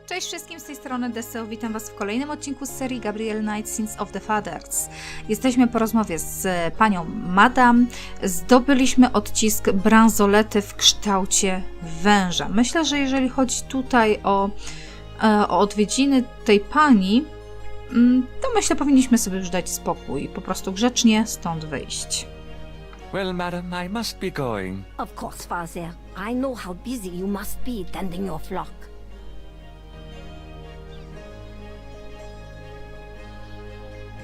Cześć wszystkim, z tej strony Deseo, witam Was w kolejnym odcinku z serii Gabriel Night Scenes of the Fathers. Jesteśmy po rozmowie z panią Madame. Zdobyliśmy odcisk bransolety w kształcie węża. Myślę, że jeżeli chodzi tutaj o odwiedziny tej pani, to myślę, powinniśmy sobie już dać spokój i po prostu grzecznie stąd wyjść. Well, madam, I must be going. Of course, Father. I know how busy you must be tending your flock.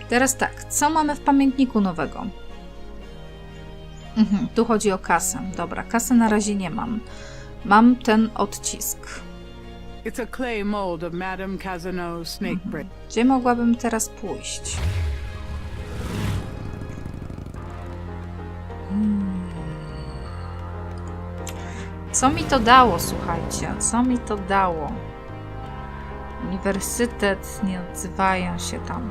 Teraz tak, co mamy w pamiętniku nowego? Tu chodzi o kasę. Dobra, kasy na razie nie mam. Mam ten odcisk. It's a clay mold of Madame Casano's snake break. Gdzie mogłabym teraz pójść? Co mi to dało, słuchajcie? Co mi to dało? Uniwersytet, nie odzywają się tam.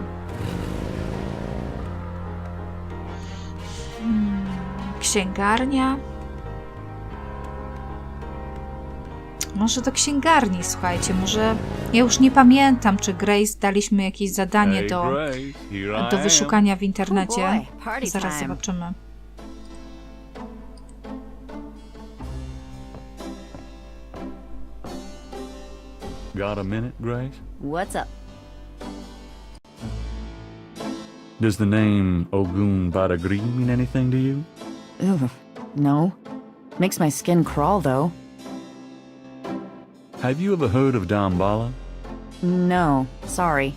Księgarnia? Może do księgarni, słuchajcie, może... Ja już nie pamiętam, czy Grace daliśmy jakieś zadanie do wyszukania w internecie. Zaraz zobaczymy. Got a minute, Grace? What's up? Does the name Ogun Badagri mean anything to you? Ugh, no. Makes my skin crawl, though. Have you ever heard of Dambala? No, sorry.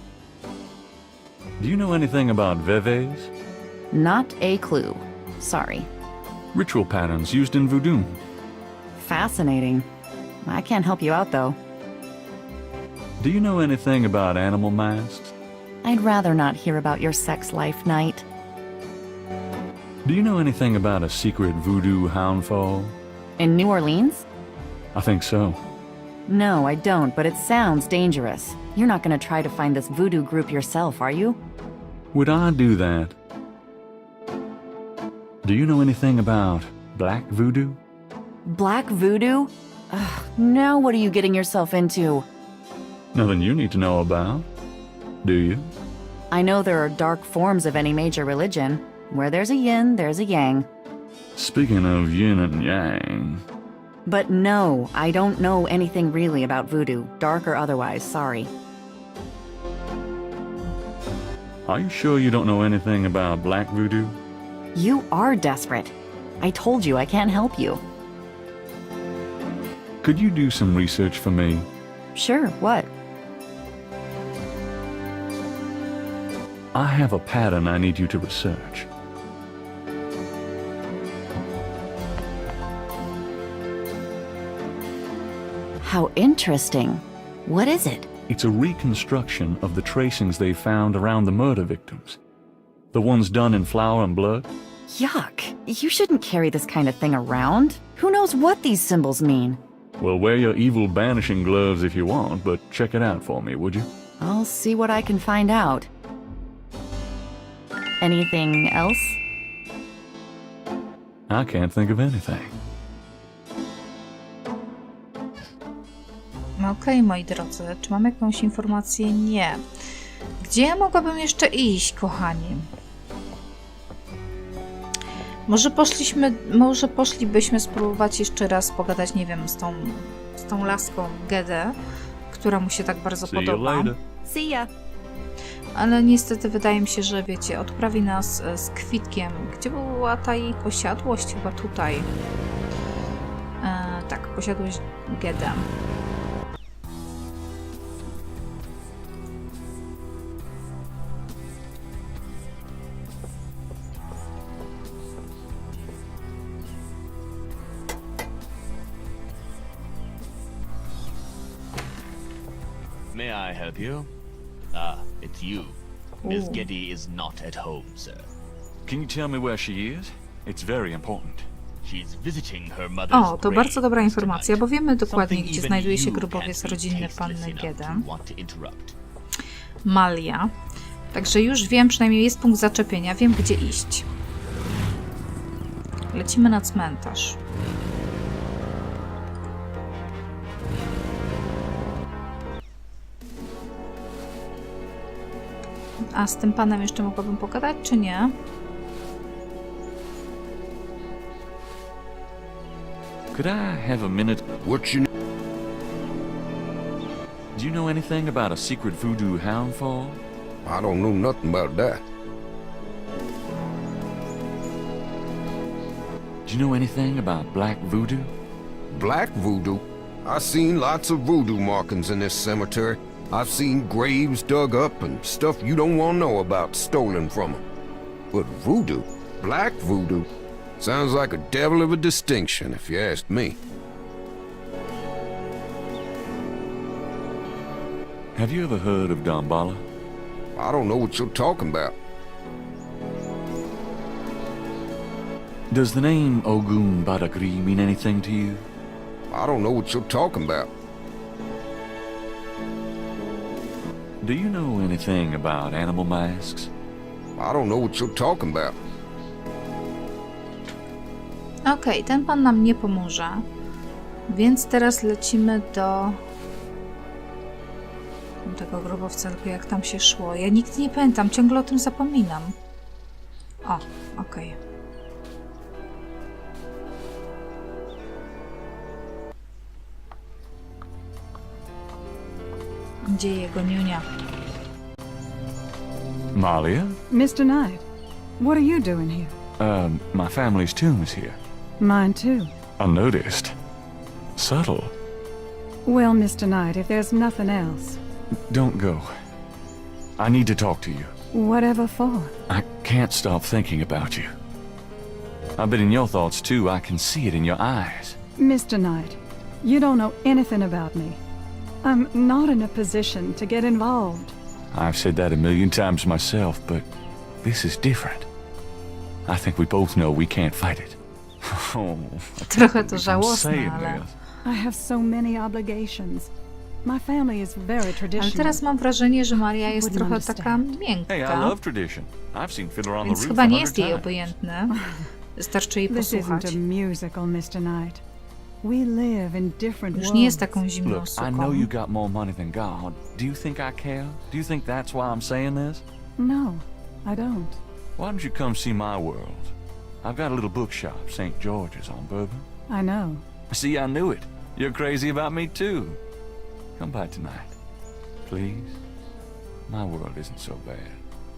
Do you know anything about veves? Not a clue. Sorry. Ritual patterns used in voodoo. Fascinating. I can't help you out, though. Do you know anything about animal masks? I'd rather not hear about your sex life, Knight. Do you know anything about a secret voodoo houndfall? In New Orleans? I think so. No, I don't, but it sounds dangerous. You're not gonna try to find this voodoo group yourself, are you? Would I do that? Do you know anything about black voodoo? Black voodoo? Ugh, now what are you getting yourself into? Nothing you need to know about, do you? I know there are dark forms of any major religion. Where there's a yin, there's a yang. Speaking of yin and yang... But no, I don't know anything really about voodoo, dark or otherwise, sorry. Are you sure you don't know anything about black voodoo? You are desperate. I told you I can't help you. Could you do some research for me? Sure, what? I have a pattern I need you to research. How interesting. What is it? It's a reconstruction of the tracings they found around the murder victims. The ones done in flour and blood. Yuck. You shouldn't carry this kind of thing around. Who knows what these symbols mean? Well, wear your evil banishing gloves if you want, but check it out for me, would you? I'll see what I can find out. Anything else? I can't think of anything. Okej, moi drodzy, czy mam jakąś informację? Nie. Gdzie ja mogłabym jeszcze iść, kochani? Może poszlibyśmy spróbować jeszcze raz pogadać, nie wiem, z tą laską Gedę, która mu się tak bardzo podoba. See ya. Ale niestety wydaje mi się, że wiecie, odprawi nas z kwitkiem. Gdzie była ta jej posiadłość? Chyba tutaj. Tak, posiadłość Geda. May I help you? It's you. Miss Getty is not at home, sir. Can you tell me where she is? It's very important. She's visiting her mother's O, to bardzo dobra informacja, bo wiemy dokładnie, gdzie znajduje się grobowiec rodzinny panny Geda. Malia. Także już wiem, przynajmniej jest punkt zaczepienia, wiem gdzie iść. Lecimy na cmentarz. A z tym panem jeszcze mogłabym pogadać, czy nie? Could I have a minute? What's your Do you know anything about a secret voodoo hound fall? I don't know nothing about that. Do you know anything about black voodoo? Black voodoo? I've seen lots of voodoo markings in this cemetery. I've seen graves dug up and stuff you don't want to know about stolen from them. But voodoo? Black voodoo? Sounds like a devil of a distinction, if you ask me. Have you ever heard of Damballa? I don't know what you're talking about. Does the name Ogun Badagri mean anything to you? I don't know what you're talking about. Do you know anything about animal masks? I don't know what you're talking about. Okej, ten pan nam nie pomoże. Więc teraz lecimy do tego grobowca, tylko jak tam się szło. Ja nigdy nie pamiętam, ciągle o tym zapominam. O, okej. Gdzie jego niunia? Malia? Mr. Knight, what are you doing here? My family's tomb is here. Mine too. Unnoticed. Subtle. Well, Mr. Knight, if there's nothing else, Don't go. I need to talk to you. whatever for? I can't stop thinking about you. I've been in your thoughts too. I can see it in your eyes. Mr. Knight, you don't know anything about me. I'm not in a position to get involved. I've said that a million times myself, but this is different. I think we both know we can't fight it. Oh, I can't Trochę to believe I'm żałosne, saying ale... this. I have so many obligations. My family is very Ale traditional. teraz mam wrażenie, że Maria jest Wouldn't trochę understand. taka Hey, I miękka, love tradition. I've seen Fiddler on the więc Roof chyba nie 100 jest jej times. obojętny. Wystarczy jej This posłuchać. isn't a musical, Mr. Knight. We live in different Już nie jest worlds. taką zimną Look, I suką. know you got more money than God. Do you think I care? Do you think that's why I'm saying this? No, I don't. Why don't you come see my world? I've got a little bookshop, St. George's on Bourbon. I know. See, I knew it. You're crazy about me too. Come by tonight, please. My world isn't so bad.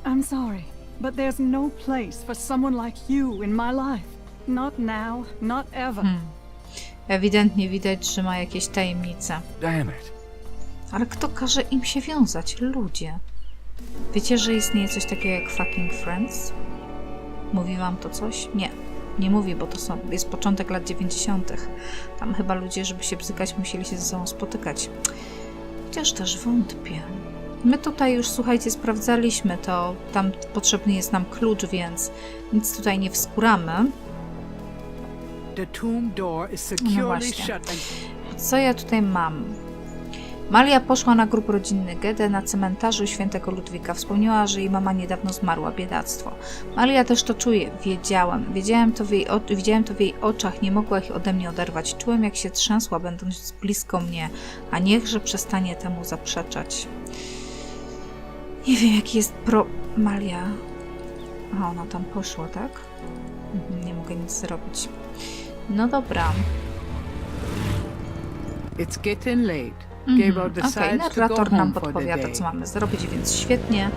I'm sorry, but there's no place for someone like you in my life. Not now, not ever. Ewidentnie widać, że ma jakieś tajemnice. Damn it. Ale kto każe im się wiązać? Ludzie. Wiecie, że istnieje coś takiego jak fucking friends? Mówi wam to coś? Nie. Nie mówi, bo to jest początek lat 90. Tam chyba ludzie, żeby się bzykać, musieli się ze sobą spotykać. Chociaż też wątpię. My tutaj już, słuchajcie, sprawdzaliśmy to. Tam potrzebny jest nam klucz, więc nic tutaj nie wskuramy. The tomb door is No securely właśnie. shut. Co ja tutaj mam? Malia poszła na grób rodzinny Gede na cmentarzu świętego Ludwika. Wspomniała, że jej mama niedawno zmarła, biedactwo. Malia też to czuje. Widziałem to w jej oczach, nie mogła ich ode mnie oderwać. Czułem, jak się trzęsła, będąc blisko mnie, a niechże przestanie temu zaprzeczać. Nie wiem, jaki jest Malia. A, ona tam poszła, tak? Nie mogę nic zrobić. No dobra. It's getting late. Gabriel Okej, decides to go narrator nam home for the podpowiada, day. co mamy zrobić, więc świetnie.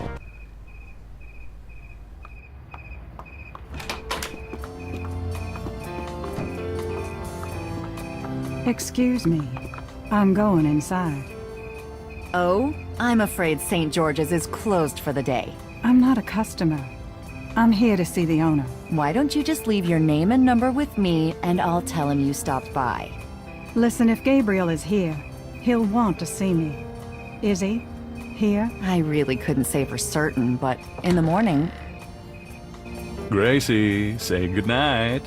Excuse me. I'm going inside. Oh, I'm afraid St. George's is closed for the day. I'm not a customer. I'm here to see the owner. Why don't you just leave your name and number with me, and I'll tell him you stopped by. Listen, if Gabriel is here, he'll want to see me. Is he? Here? I really couldn't say for certain, but in the morning, Gracie, say goodnight.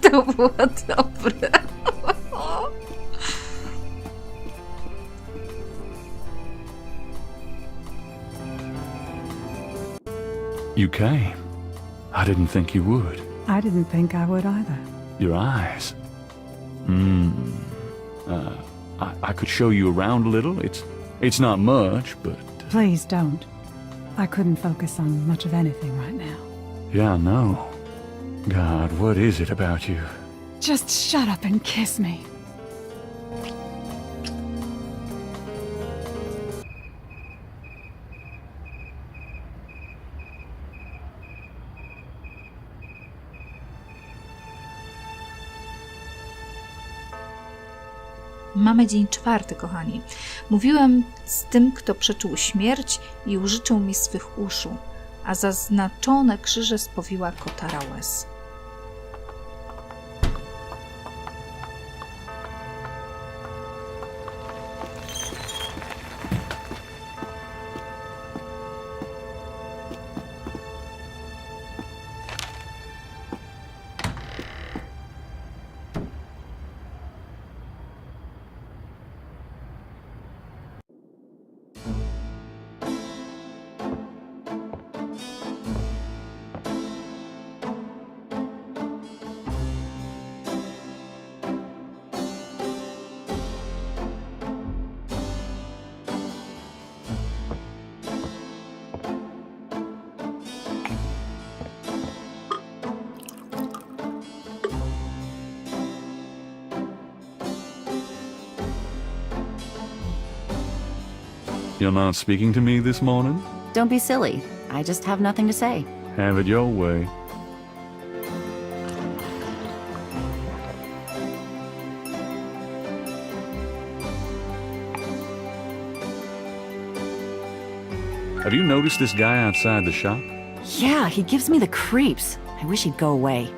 To było dobre. You came. I didn't think you would. I didn't think I would either. Your eyes. I could show you around a little. It's not much, but... Please don't. I couldn't focus on much of anything right now. Yeah, I know. God, what is it about you? Just shut up and kiss me. Mamy dzień 4, kochani. Mówiłem z tym, kto przeczuł śmierć i użyczył mi swych uszu, a zaznaczone krzyże spowiła kotara łez. You're not speaking to me this morning? Don't be silly. I just have nothing to say. Have it your way. Have you noticed this guy outside the shop? Yeah, he gives me the creeps. I wish he'd go away.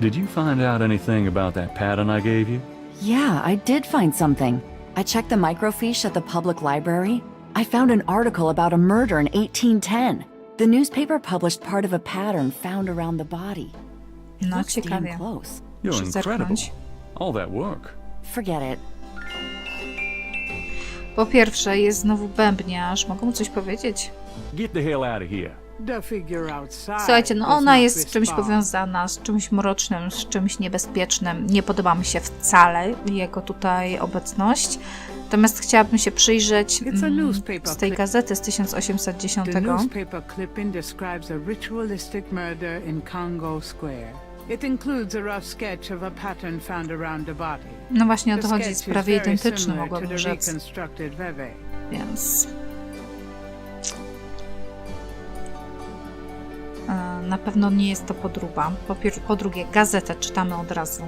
Did you find out anything about that pattern I gave you? Yeah, I did find something. I checked the microfiche at the public library. I found an article about a murder in 1810. The newspaper published part of a pattern found around the body. It No, looks damn ciekawie. close. You're Muszę incredible. zerknąć. All that work. Forget it. Po pierwsze, jest znowu bębniarz. Mogę mu coś powiedzieć? Get the hell out of here. The figure outside Słuchajcie, no does ona not jest z czymś respond. powiązana, z czymś mrocznym, z czymś niebezpiecznym. Nie podoba mi się wcale jego tutaj obecność. Natomiast chciałabym się przyjrzeć z tej gazety z 1810. The newspaper clipping describes a ritualistic murder in Congo Square. It includes a rough sketch of a pattern found around the body. No właśnie o The to chodzi, sketch jest is prawie very identyczny, similar to mogłabym the rzec. reconstructed veve. Więc... Na pewno nie jest to podróba. Po drugie, gazetę czytamy od razu.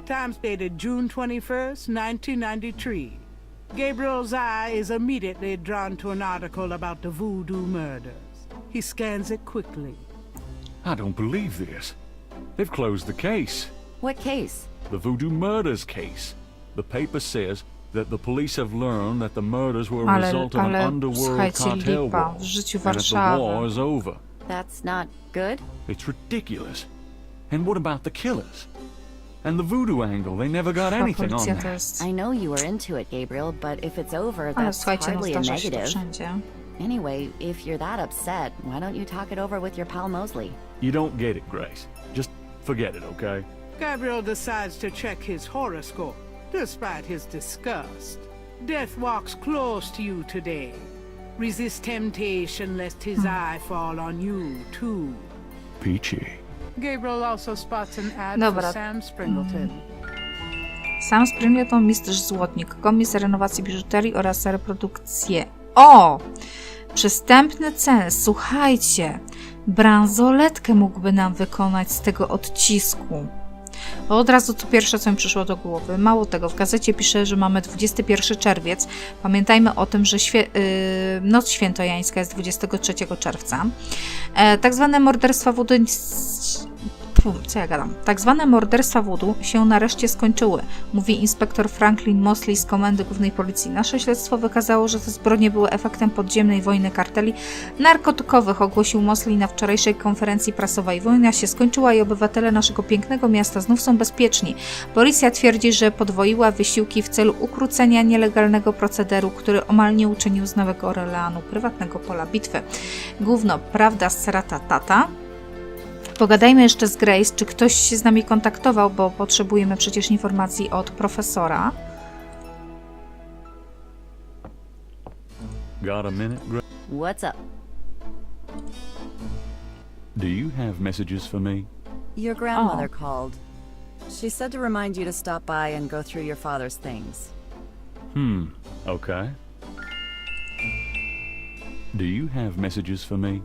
Times dated June 21st, 1993. Gabriel's eye is immediately drawn to an article about the voodoo murders. He scans it quickly. I don't believe this. They've closed the case. What case? The voodoo murders case. The paper says that the police have learned that the murders were a result of an underworld słuchajcie, cartel lipa war, w życiu and that the Warszawy. war is over. That's not good? It's ridiculous. And what about the killers? And the voodoo angle, they never got Chyba anything on policja to that. jest... I know you were into it, Gabriel, but if it's over, Ale that's słuchajcie, no hardly a zdarza się to negative. wszędzie. Anyway, if you're that upset, why don't you talk it over with your pal Mosley? You don't get it, Grace. Just forget it, okay? Gabriel decides to check his horoscope, despite his disgust. Death walks close to you today. Resist temptation lest his eye fall on you, too. Peachy. Gabriel also spots an ad Dobra. for Sam Springleton. Sam Springleton, mistrz złotnik, komis renowacji biżuterii oraz reprodukcje. O! Przystępne ceny. Słuchajcie, bransoletkę mógłby nam wykonać z tego odcisku. Od razu to pierwsze, co mi przyszło do głowy. Mało tego, w gazecie pisze, że mamy 21 czerwiec. Pamiętajmy o tym, że Noc Świętojańska jest 23 czerwca. Tak zwane morderstwa Co ja gadam? Tak zwane morderstwa voodoo się nareszcie skończyły, mówi inspektor Franklin Mosley z Komendy Głównej Policji. Nasze śledztwo wykazało, że te zbrodnie były efektem podziemnej wojny karteli narkotykowych, ogłosił Mosley na wczorajszej konferencji prasowej. Wojna się skończyła i obywatele naszego pięknego miasta znów są bezpieczni. Policja twierdzi, że podwoiła wysiłki w celu ukrócenia nielegalnego procederu, który omal nie uczynił z Nowego Orleanu prywatnego pola bitwy. Gówno, prawda, strata tata. Pogadajmy jeszcze z Grace, czy ktoś się z nami kontaktował, bo potrzebujemy przecież informacji od profesora. Got a minute, What's up? Do you have messages for me? Your grandmother called. She said to remind you to stop by and go through your father's things. Okay. Do you have messages for me?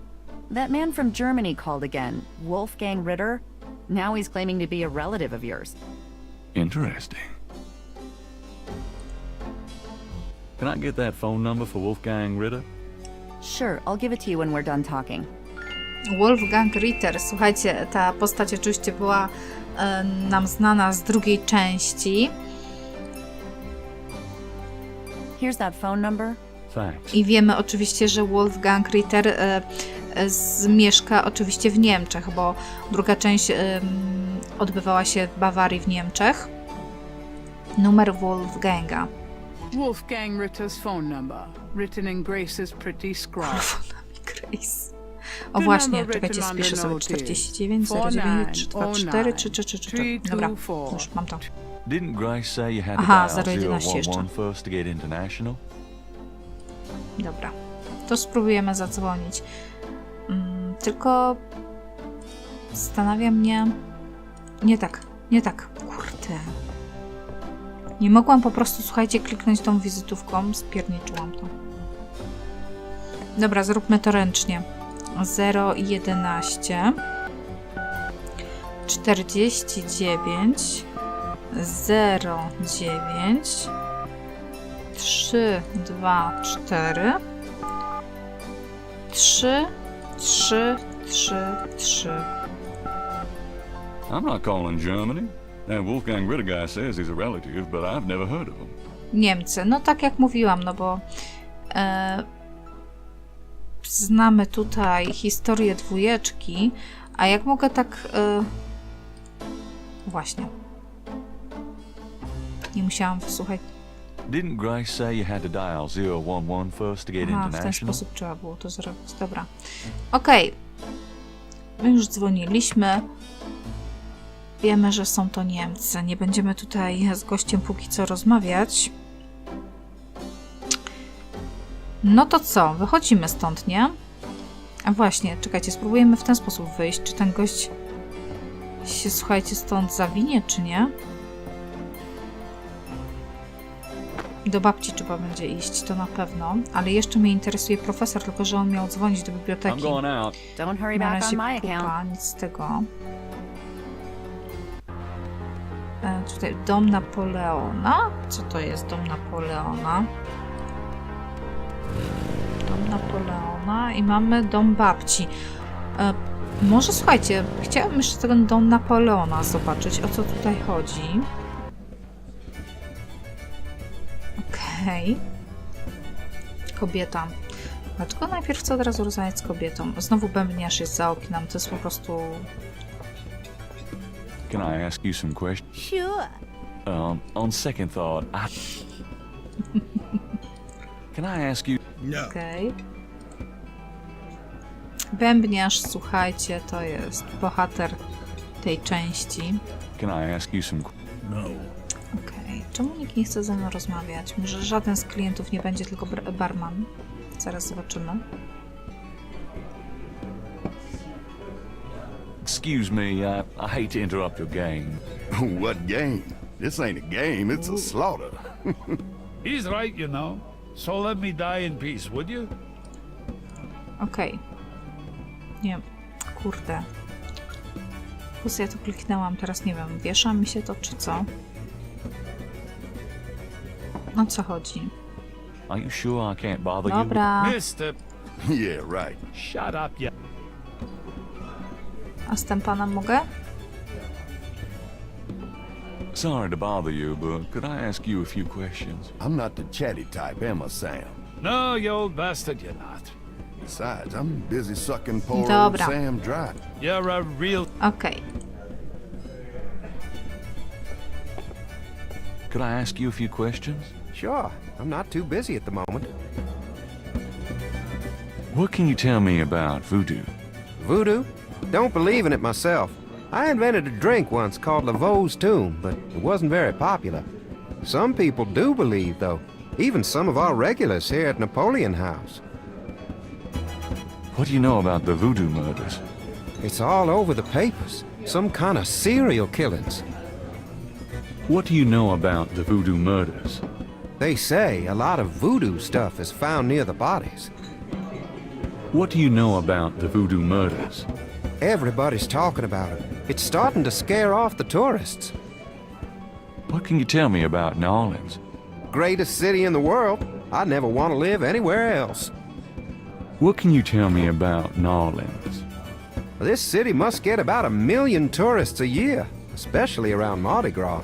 That man from Germany called again, Wolfgang Ritter. Now he's claiming to be a relative of yours. Interesting. Can I get that phone number for Wolfgang Ritter? Sure, I'll give it to you when we're done talking. Wolfgang Ritter. Słuchajcie, ta postać oczywiście była nam znana z drugiej części. Here's that phone number. Thanks. I wiemy oczywiście, że Wolfgang Ritter mieszka oczywiście w Niemczech, bo druga część odbywała się w Bawarii w Niemczech. Numer Wolfganga. Wolfgang Ritter's phone number, written in Grace's pretty scrawl. Grace. O właśnie, czekajcie, spiszę sobie 49 09 324 333. Dobra, już mam to. Didn't Grace say you had to Aha, dial 011 jeszcze. 011 first to get international? Dobra, to spróbujemy zadzwonić. Tylko zastanawia mnie... Nie tak. Kurde. Nie mogłam po prostu, słuchajcie, kliknąć tą wizytówką. Spierniczyłam to. Dobra, zróbmy to ręcznie. 011 49 09 324 333. I'm not calling Germany. That Wolfgang Ritter guy says he's a relative, but I've never heard of him. Niemcy. No tak jak mówiłam, no bo znamy tutaj historię dwójeczki, a jak mogę tak... Właśnie. Nie musiałam wysłuchać. Didn't Grace say you had to dial 011 first to get Aha, w ten international? sposób trzeba było to zrobić. Dobra. Okej. My już dzwoniliśmy. Wiemy, że są to Niemcy. Nie będziemy tutaj z gościem póki co rozmawiać. No to co? Wychodzimy stąd, nie? A właśnie, czekajcie, spróbujemy w ten sposób wyjść. Czy ten gość się, słuchajcie, stąd zawinie, czy nie? Do babci trzeba będzie iść, to na pewno. Ale jeszcze mnie interesuje profesor, tylko że on miał dzwonić do biblioteki. I'm going out. Don't hurry Na back razie on my account. kupa, nic z tego. Tutaj dom Napoleona. Co to jest dom Napoleona? Dom Napoleona i mamy dom babci. Może słuchajcie, chciałabym jeszcze ten dom Napoleona zobaczyć, o co tutaj chodzi. Okej. Kobieta. Dlaczego najpierw chcę od razu rozmawiać z kobietą? Znowu bębniarz jest za oknem, to jest po prostu... Can I ask you some questions? Sure. On second thought, Can I ask you... Okej. Bębniarz, słuchajcie, to jest bohater tej części. Can I ask you some... Okej. Czemu nikt nie chce ze mną rozmawiać? Może żaden z klientów nie będzie, tylko barman. Zaraz zobaczymy. Excuse me, I hate to interrupt your game. What game? This ain't a game, it's a slaughter. He's right, you know. So let me die in peace, would you? Okej. Nie, kurde. Plus ja tu kliknęłam, teraz nie wiem, wiesza mi się to, czy co? O co chodzi? Are you sure I can't bother you? Dobra. Mister, Yeah, right. shut up, you. A z tym panem mogę? Sorry to bother you, but could I ask you a few questions? I'm not the chatty type, am I, Sam? No, you old bastard, you're not. Besides, I'm busy sucking poor old Dobra. Sam dry. You're a real... Okej. Could I ask you a few questions? Sure. I'm not too busy at the moment. What can you tell me about voodoo? Voodoo? Don't believe in it myself. I invented a drink once called Laveau's Tomb, but it wasn't very popular. Some people do believe, though. Even some of our regulars here at Napoleon House. What do you know about the voodoo murders? It's all over the papers. Some kind of serial killings. What do you know about the voodoo murders? They say a lot of voodoo stuff is found near the bodies. What do you know about the voodoo murders? Everybody's talking about it. It's starting to scare off the tourists. What can you tell me about New Orleans? Greatest city in the world. I'd never want to live anywhere else. What can you tell me about New Orleans? This city must get about 1 million tourists a year, especially around Mardi Gras.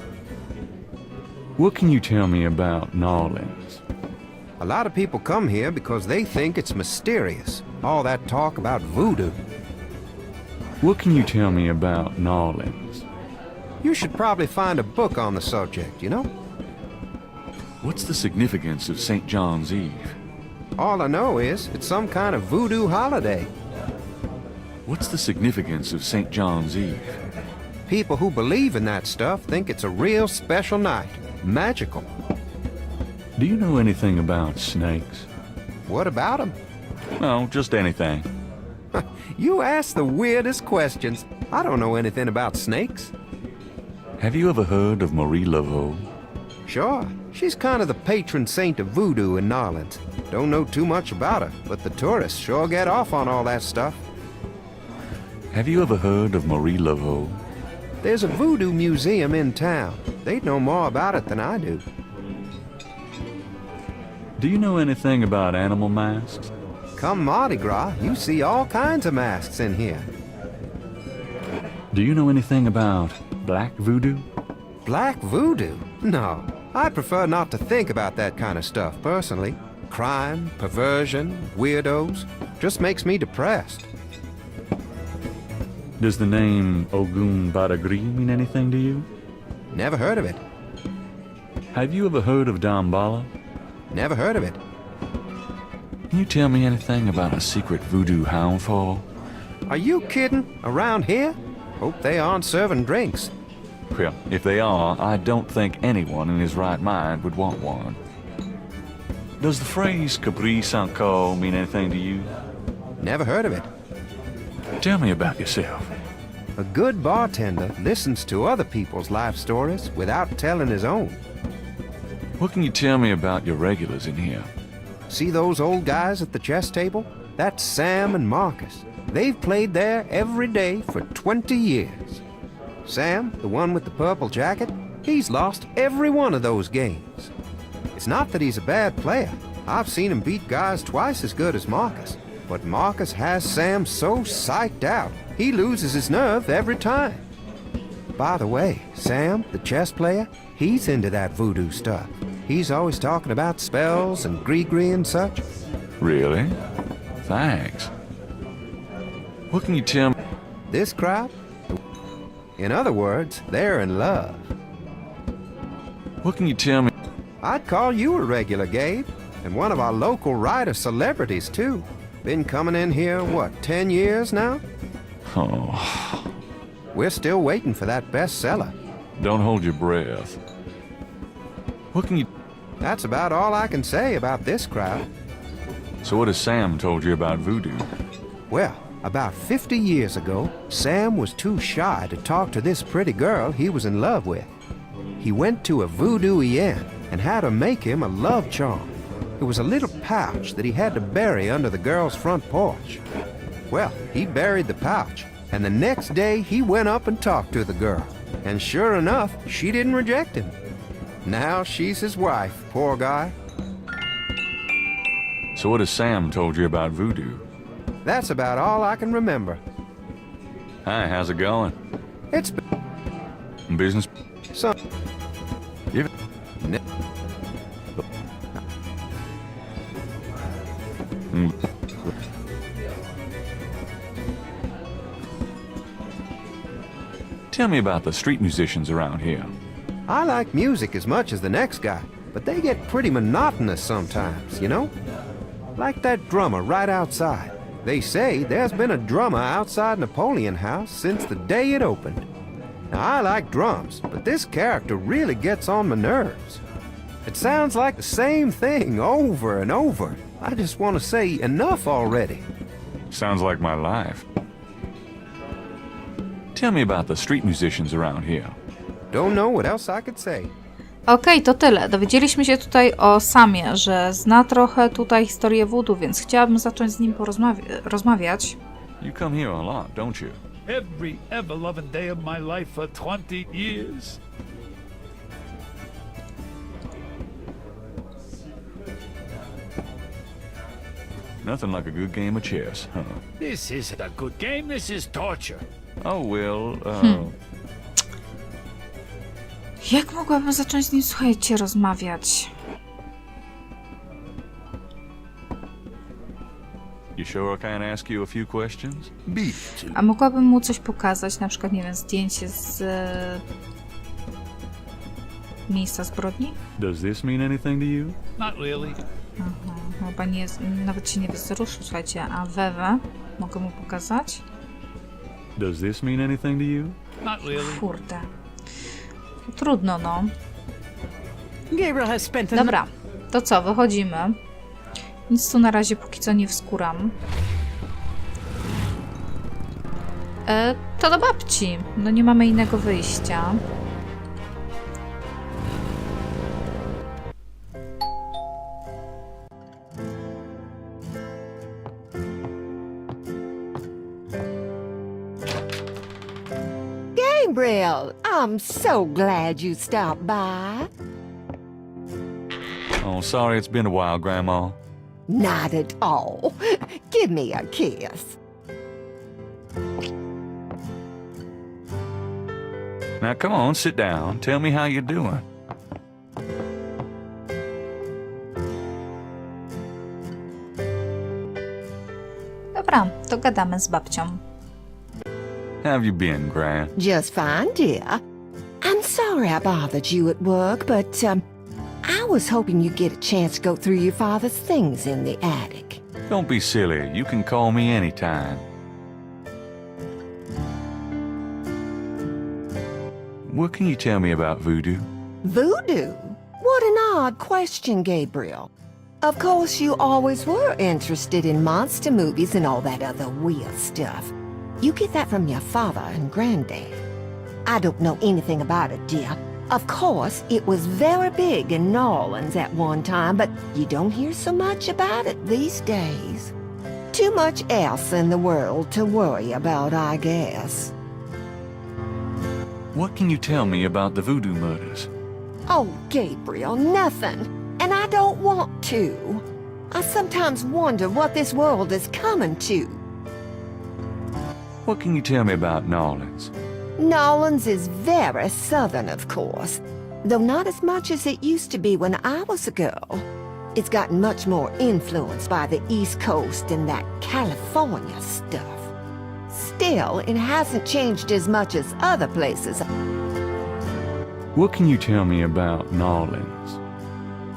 What can you tell me about New Orleans? A lot of people come here because they think it's mysterious. All that talk about voodoo. What can you tell me about New Orleans? You should probably find a book on the subject, you know? What's the significance of St. John's Eve? All I know is it's some kind of voodoo holiday. What's the significance of St. John's Eve? People who believe in that stuff think it's a real special night. Magical. Do you know anything about snakes? What about them? No, just anything. You ask the weirdest questions. I don't know anything about snakes. Have you ever heard of Marie Laveau? Sure. She's kind of the patron saint of voodoo in New Orleans. Don't know too much about her, but the tourists sure get off on all that stuff. Have you ever heard of Marie Laveau? There's a voodoo museum in town. They'd know more about it than I do. Do you know anything about animal masks? Come Mardi Gras, you see all kinds of masks in here. Do you know anything about black voodoo? Black voodoo? No. I prefer not to think about that kind of stuff, personally. Crime, perversion, weirdos. Just makes me depressed. Does the name Ogun Badagri mean anything to you? Never heard of it. Have you ever heard of Damballa? Never heard of it. Can you tell me anything about a secret voodoo hound fall? Are you kidding? Around here? Hope they aren't serving drinks. Well, if they are, I don't think anyone in his right mind would want one. Does the phrase caprice encore mean anything to you? Never heard of it. Tell me about yourself. A good bartender listens to other people's life stories without telling his own. What can you tell me about your regulars in here? See those old guys at the chess table? That's Sam and Marcus. They've played there every day for 20 years. Sam, the one with the purple jacket, he's lost every one of those games. It's not that he's a bad player. I've seen him beat guys twice as good as Marcus. But Marcus has Sam so psyched out, he loses his nerve every time. By the way, Sam, the chess player, he's into that voodoo stuff. He's always talking about spells and gree-gree and such. Really? Thanks. What can you tell me? This crowd? In other words, they're in love. What can you tell me? I'd call you a regular, Gabe. And one of our local writer celebrities, too. Been coming in here, what, 10 years now? Oh. We're still waiting for that bestseller. Don't hold your breath. What can you... That's about all I can say about this crowd. So what has Sam told you about voodoo? Well, about 50 years ago, Sam was too shy to talk to this pretty girl he was in love with. He went to a voodoo-ien and had her make him a love charm. It was a little pouch that he had to bury under the girl's front porch. Well, he buried the pouch, and the next day he went up and talked to the girl. And sure enough, she didn't reject him. Now she's his wife, poor guy. So what has Sam told you about voodoo? That's about all I can remember. Hi, how's it going? It's... Some... Give Ne- Tell me about the street musicians around here. I like music as much as the next guy, but they get pretty monotonous sometimes, you know? Like that drummer right outside. They say there's been a drummer outside Napoleon House since the day it opened. Now, I like drums, but this character really gets on my nerves. It sounds like the same thing over and over. I just want to say enough already. Sounds like my life. Tell me about the street musicians around here. Don't know what else I could say. Okej, to tyle. Dowiedzieliśmy się tutaj o Samie, że zna trochę tutaj historię voodoo, więc chciałabym zacząć z nim rozmawiać. You come here a lot, don't you? Every ever-loving day of my life for 20 years. Nothing like a good game of chess, huh? This isn't a good game, this is torture. Oh, well, Jak mogłabym zacząć z nim, słuchajcie, rozmawiać? You sure I can't ask you a few questions? Beef. A mogłabym mu coś pokazać, na przykład, nie wiem, zdjęcie z miejsca zbrodni? Does this mean anything to you? Not really. Aha, chyba nie, nawet się nie wzruszył, słuchajcie, a Wewę mogę mu pokazać? Does this mean anything to you? Not really. Kurde. Trudno, no. Gabriel has spent a Dobra, to co, wychodzimy. Nic tu na razie póki co nie wskuram. To do babci. No nie mamy innego wyjścia. Gabriel, I'm so glad you stopped by. Oh, sorry it's been a while, Grandma. Not at all. Give me a kiss. Now come on, sit down. Tell me how you're doing. Dobra, to gadamy z babcią. How have you been, Gran? Just fine, dear. I'm sorry I bothered you at work, but I was hoping you'd get a chance to go through your father's things in the attic. Don't be silly. You can call me anytime. What can you tell me about voodoo? Voodoo? What an odd question, Gabriel. Of course, you always were interested in monster movies and all that other weird stuff. You get that from your father and granddad. I don't know anything about it, dear. Of course, it was very big in New Orleans at one time, but you don't hear so much about it these days. Too much else in the world to worry about, I guess. What can you tell me about the voodoo murders? Oh, Gabriel, nothing. And I don't want to. I sometimes wonder what this world is coming to. What can you tell me about New Orleans? New Orleans is very southern, of course, though not as much as it used to be when I was a girl. It's gotten much more influenced by the East Coast and that California stuff. Still, it hasn't changed as much as other places. What can you tell me about New Orleans?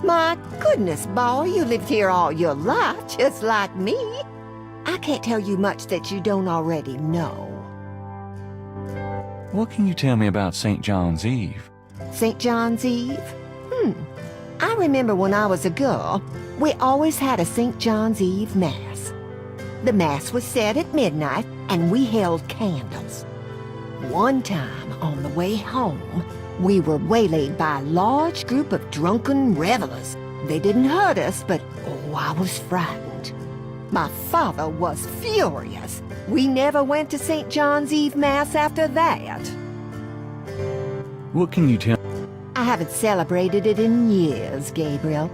My goodness, boy, you lived here all your life, just like me. I can't tell you much that you don't already know. What can you tell me about St. John's Eve? St. John's Eve? I remember when I was a girl, we always had a St. John's Eve Mass. The Mass was said at midnight, and we held candles. One time, on the way home, we were waylaid by a large group of drunken revelers. They didn't hurt us, but, oh, I was frightened. My father was furious. We never went to St. John's Eve Mass after that. What can you tell? I haven't celebrated it in years, Gabriel.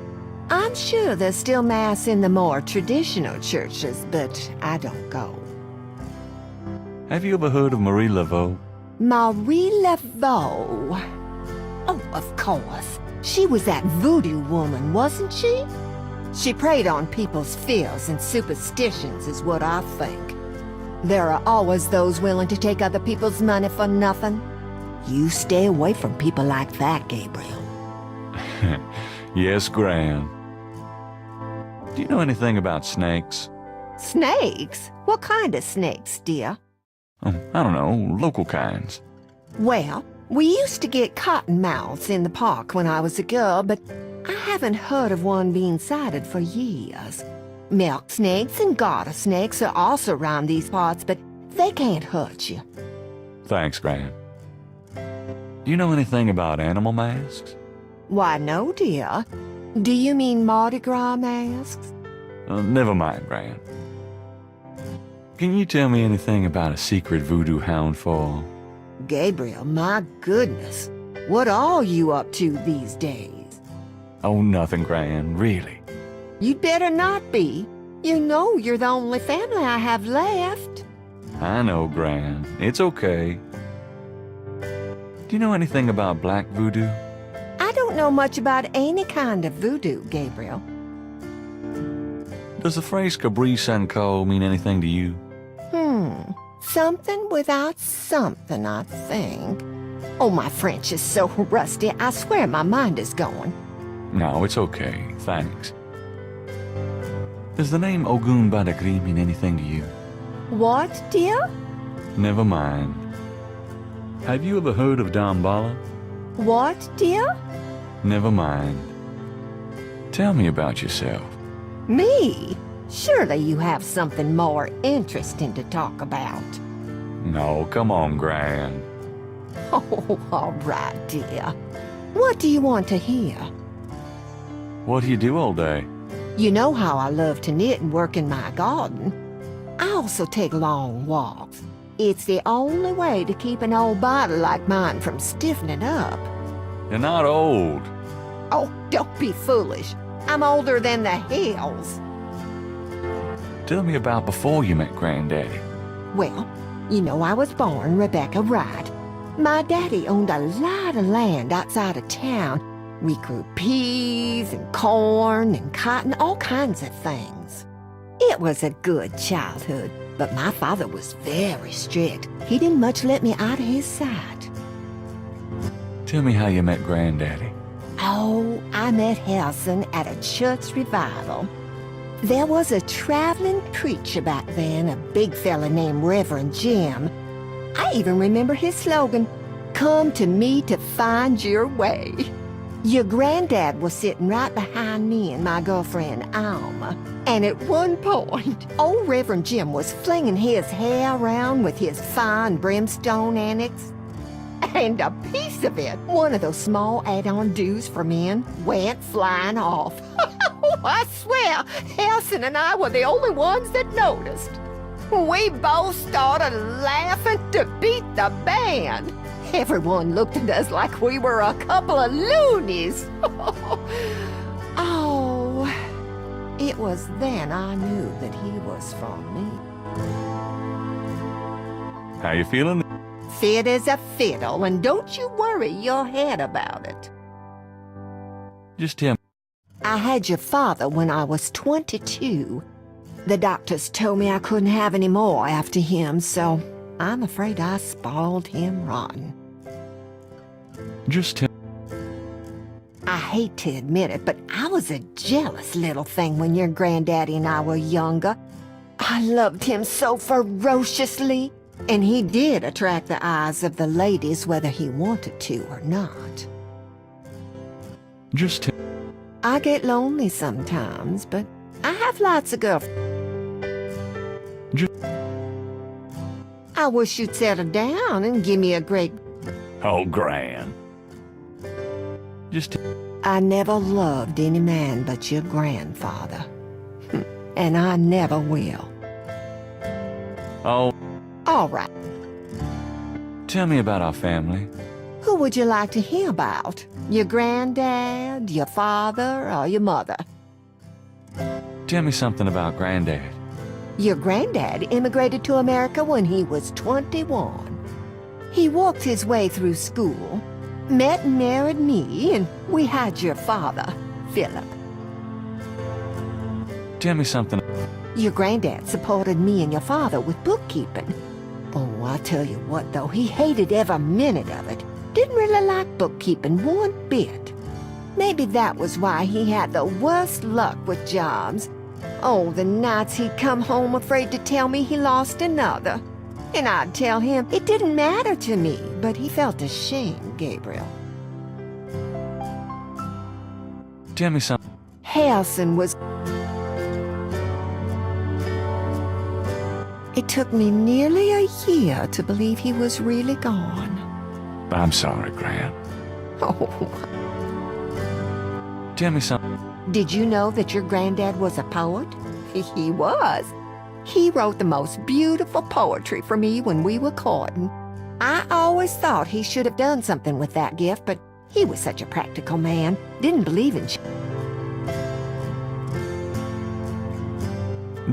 I'm sure there's still Mass in the more traditional churches, but I don't go. Have you ever heard of Marie Laveau? Marie Laveau? Oh, of course. She was that voodoo woman, wasn't she? She preyed on people's fears and superstitions, is what I think. There are always those willing to take other people's money for nothing. You stay away from people like that, Gabriel. Yes, Gran. Do you know anything about snakes? Snakes? What kind of snakes, dear? I don't know, local kinds. Well, we used to get cottonmouths in the park when I was a girl, but I haven't heard of one being sighted for years. Milk snakes and garter snakes are also around these parts, but they can't hurt you. Thanks, Gran. Do you know anything about animal masks? Why, no, dear. Do you mean Mardi Gras masks? Never mind, Gran. Can you tell me anything about a secret voodoo hound fall? Gabriel, my goodness. What are you up to these days? Oh, nothing, Gran, really. You'd better not be. You know you're the only family I have left. I know, Gran. It's okay. Do you know anything about black voodoo? I don't know much about any kind of voodoo, Gabriel. Does the phrase Cabri Sanko mean anything to you? Something without something, I think. Oh, my French is so rusty, I swear my mind is going. No, it's okay. Thanks. Does the name Ogun Badagri mean anything to you? What, dear? Never mind. Have you ever heard of Dambala? What, dear? Never mind. Tell me about yourself. Me? Surely you have something more interesting to talk about. No, come on, Gran. Oh, all right, dear. What do you want to hear? What do you do all day? You know how I love to knit and work in my garden. I also take long walks. It's the only way to keep an old body like mine from stiffening up. You're not old. Oh, don't be foolish. I'm older than the hills. Tell me about before you met Granddaddy. Well, you know I was born Rebecca Wright. My daddy owned a lot of land outside of town. We grew peas and corn and cotton, all kinds of things. It was a good childhood, but my father was very strict. He didn't much let me out of his sight. Tell me how you met Granddaddy. Oh, I met Harrison at a church revival. There was a traveling preacher back then, a big fella named Reverend Jim. I even remember his slogan, "Come to me to find your way." Your granddad was sitting right behind me and my girlfriend, Alma. And at one point, old Reverend Jim was flinging his hair around with his fine brimstone annex. And a piece of it, one of those small add-on do's for men, went flying off. I swear, Harrison and I were the only ones that noticed. We both started laughing to beat the band. Everyone looked at us like we were a couple of loonies. Oh, it was then I knew that he was from me. How you feeling? Fit as a fiddle, and don't you worry your head about it. Just tell me. I had your father when I was 22. The doctors told me I couldn't have any more after him, so I'm afraid I spoiled him rotten. Just tell. I hate to admit it, but I was a jealous little thing when your granddaddy and I were younger. I loved him so ferociously, and he did attract the eyes of the ladies whether he wanted to or not. Just tell. I get lonely sometimes, but I have lots of girlfriends. I wish you'd settle down and give me a great... Oh, Gran. Just I never loved any man but your grandfather. And I never will. Oh. All right. Tell me about our family. Who would you like to hear about? Your granddad, your father, or your mother? Tell me something about Granddad. Your granddad immigrated to America when he was 21. He worked his way through school. met and married me, and we had your father, Philip. Tell me something. Your granddad supported me and your father with bookkeeping. Oh, I tell you what, though, he hated every minute of it. Didn't really like bookkeeping one bit. Maybe that was why he had the worst luck with jobs. Oh, the nights he'd come home afraid to tell me he lost another. And I'd tell him it didn't matter to me, but he felt ashamed, Gabriel. Tell me something. Harrison was... It took me nearly a year to believe he was really gone. I'm sorry, Gran. Oh, Tell me something. did you know that your granddad was a poet? He was. He wrote the most beautiful poetry for me when we were courting. I always thought he should have done something with that gift, but he was such a practical man. Didn't believe in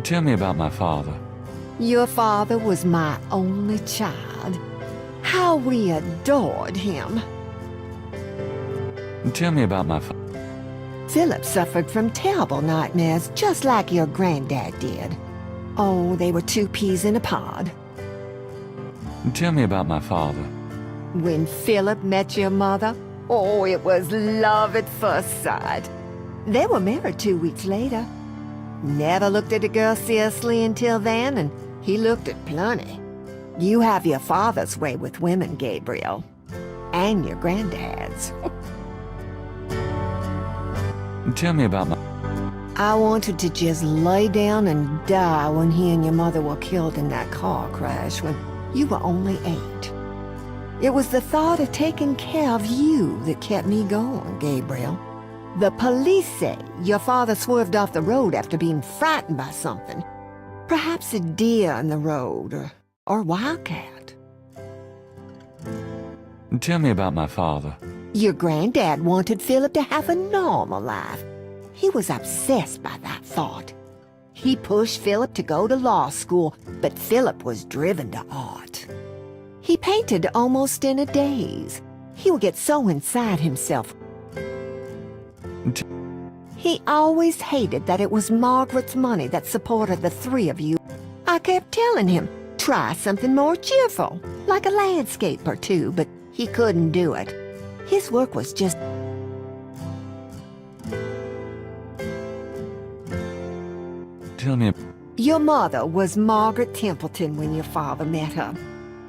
Tell me about my father. Your father was my only child. How we adored him. Tell me about my father. Philip suffered from terrible nightmares, just like your granddad did. Oh, they were two peas in a pod. Tell me about my father. When Philip met your mother, oh, it was love at first sight. They were married 2 weeks later. Never looked at a girl seriously until then, and he looked at plenty. You have your father's way with women, Gabriel. And your granddad's. Tell me about my... I wanted to just lay down and die when he and your mother were killed in that car crash when you were only 8. It was the thought of taking care of you that kept me going, Gabriel. The police say your father swerved off the road after being frightened by something. Perhaps a deer in the road, or wildcat. Tell me about my father. Your granddad wanted Philip to have a normal life. He was obsessed by that thought. He pushed Philip to go to law school, but Philip was driven to art. He painted almost in a daze. He would get so inside himself. He always hated that it was Margaret's money that supported the three of you. I kept telling him, try something more cheerful, like a landscape or two, but he couldn't do it. His work was just... Tell me... Your mother was Margaret Templeton when your father met her.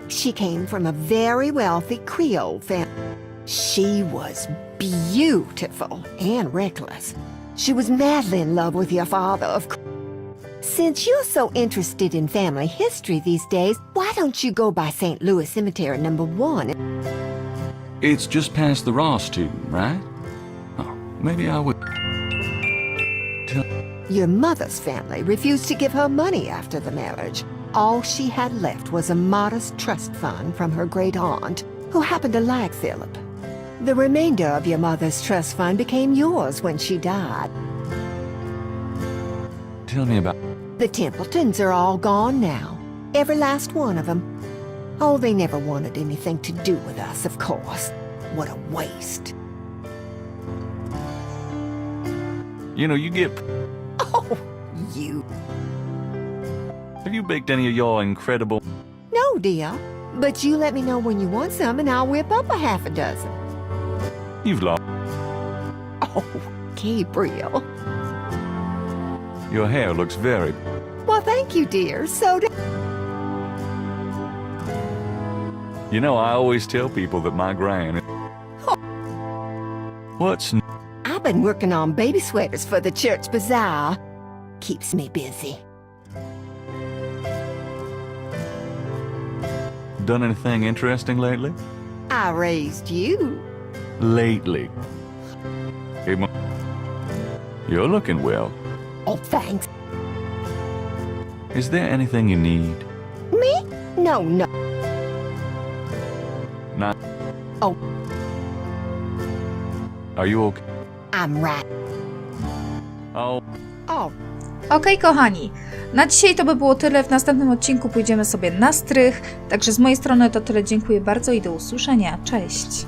She came from a very wealthy Creole family. She was beautiful and reckless. She was madly in love with your father, of course. Since you're so interested in family history these days, why don't you go by St. Louis Cemetery number 1? It's just past the Ross tomb, right? Oh, maybe I would... Your mother's family refused to give her money after the marriage. All she had left was a modest trust fund from her great aunt, who happened to like Philip. The remainder of your mother's trust fund became yours when she died. Tell me about... The Templetons are all gone now. Every last one of them. Oh, they never wanted anything to do with us, of course. What a waste. You know, you get... Oh, you. Have you baked any of your incredible... No, dear. But you let me know when you want some and I'll whip up a half a dozen. You've lost... Oh, Gabriel. Your hair looks very... Well, thank you, dear. So do... You know, I always tell people that my gran... Oh. What's... I've been working on baby sweaters for the church bazaar. Keeps me busy. Done anything interesting lately? I raised you. Lately. Hey, you're looking well. Oh, thanks. Is there anything you need? Me? No. Not... Oh. Are you okay? I'm right. Oh. Oh. Okej, kochani, na dzisiaj to by było tyle. W następnym odcinku pójdziemy sobie na strych. Także z mojej strony to tyle. Dziękuję bardzo i do usłyszenia. Cześć!